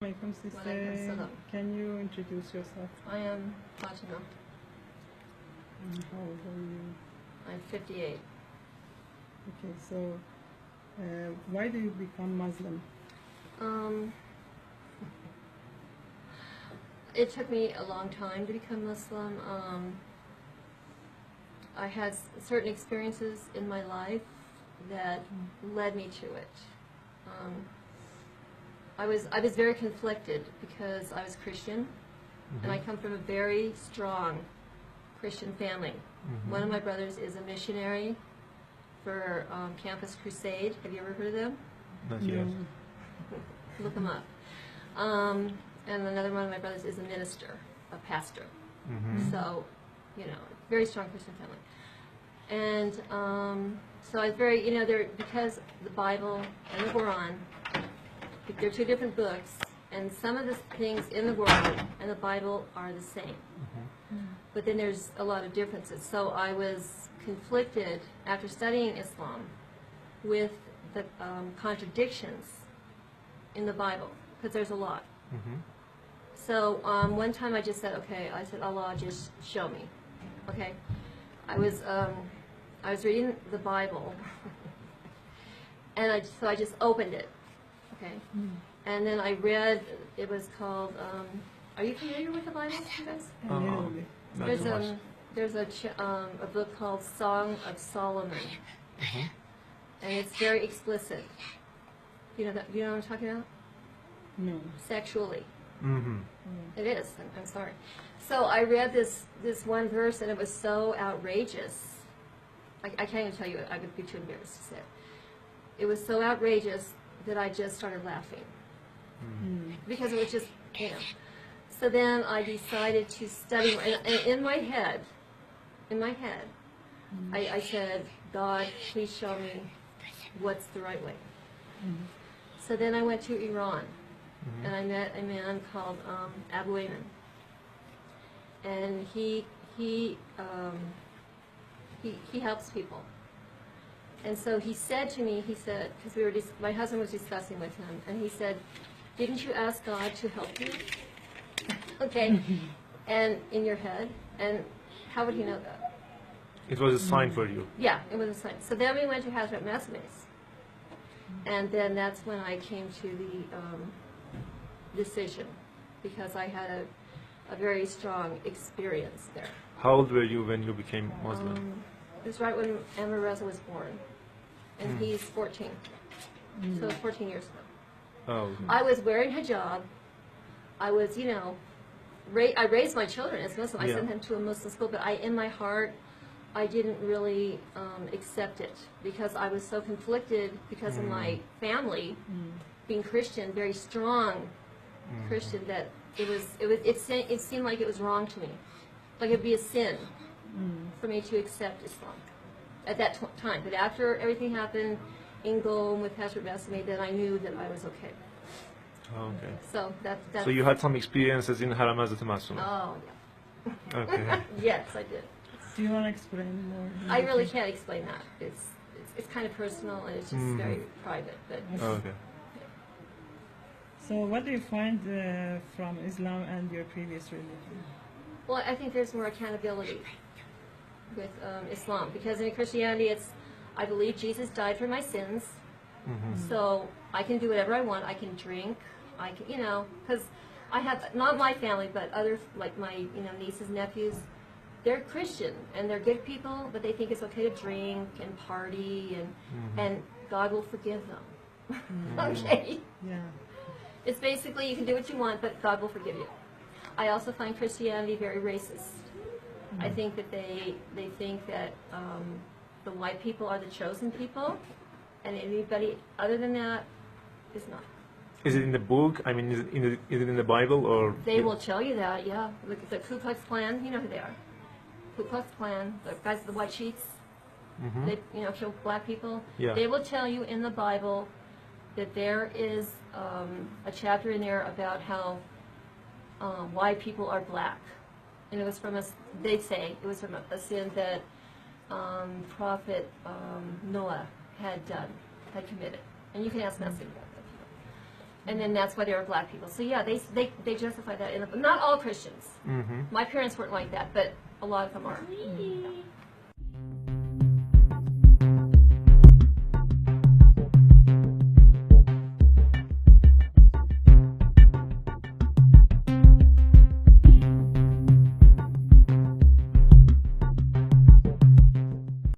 Welcome, sister. Can you introduce yourself? I am Fatima. How old are you? I'm 58. Okay, so why do you become Muslim? It took me a long time to become Muslim. I had certain experiences in my life that led me to it. I was very conflicted because I was Christian, and I come from a very strong Christian family. One of my brothers is a missionary for Campus Crusade. Have you ever heard of them? Not yet. Look them up. And another one of my brothers is a minister, a pastor. So, you know, very strong Christian family. And so I was very, because the Bible and the Quran, they're two different books, and some of the things in the Quran and the Bible are the same. But then there's a lot of differences. So I was conflicted after studying Islam with the contradictions in the Bible, because there's a lot. So one time I just said, okay, I said, Allah, just show me. Okay, I was reading the Bible, and so I just opened it. Okay, and then I read. It was called. Are you familiar with the Bible, you guys? Not too much. There's a book called Song of Solomon, and it's very explicit. You know that? You know what I'm talking about? No. Sexually. It is. I'm sorry. So I read this one verse, and it was so outrageous. I can't even tell you. I would be too embarrassed to say it. It was so outrageous that I just started laughing because it was just, So then I decided to study, and in my head, I said, God, please show me what's the right way. So then I went to Iran, and I met a man called Abu Ayman, and he helps people. And so he said to me, because my husband was discussing with him, and he said, didn't you ask God to help you? Okay, and in your head, and how would he know that? It was a sign for you. Yeah, it was a sign. So then we went to Hazrat Masmeh's, and then that's when I came to the decision, because I had a very strong experience there. How old were you when you became Muslim? It was right when Amr Reza was born, and he's 14, so 14 years ago. Oh, okay. I was wearing hijab. I was, I raised my children as Muslim. I sent them to a Muslim school, but in my heart, I didn't really accept it because I was so conflicted because of my family being Christian, very strong Christian, that it seemed like it was wrong to me, like it'd be a sin for me to accept Islam at that time. But after everything happened in Qom with Hazrat Masmeh, then I knew that I was okay. Oh, okay. So that's. So you had some experiences in Haram Hazrat Masum. Oh yeah. Okay. Yes, I did. Do you want to explain more? I really can't explain that. It's kind of personal, and it's just very private. But Okay. So what do you find from Islam and your previous religion? well, I think there's more accountability with Islam, because in Christianity, I believe Jesus died for my sins, so I can do whatever I want. I can drink. I can, because I have not my family, but other, like my nieces, nephews. They're Christian and they're good people, but they think it's okay to drink and party, and God will forgive them. Okay. Yeah. It's basically you can do what you want, but God will forgive you. I also find Christianity very racist. I think that they think that the white people are the chosen people, and anybody other than that is not. Is it in the book? I mean, is it in the Bible or? They will tell you that, yeah. Look at the Ku Klux Klan. You know who they are. Ku Klux Klan, the guys with the white sheets. They, kill black people. Yeah. They will tell you in the Bible that there is a chapter in there about how white people are black, and it was from they say it was from a sin that Prophet Noah had committed, and you can ask Messi about that. and then that's why they were black people. So yeah, they justify that. Not all Christians. My parents weren't like that, but a lot of them are.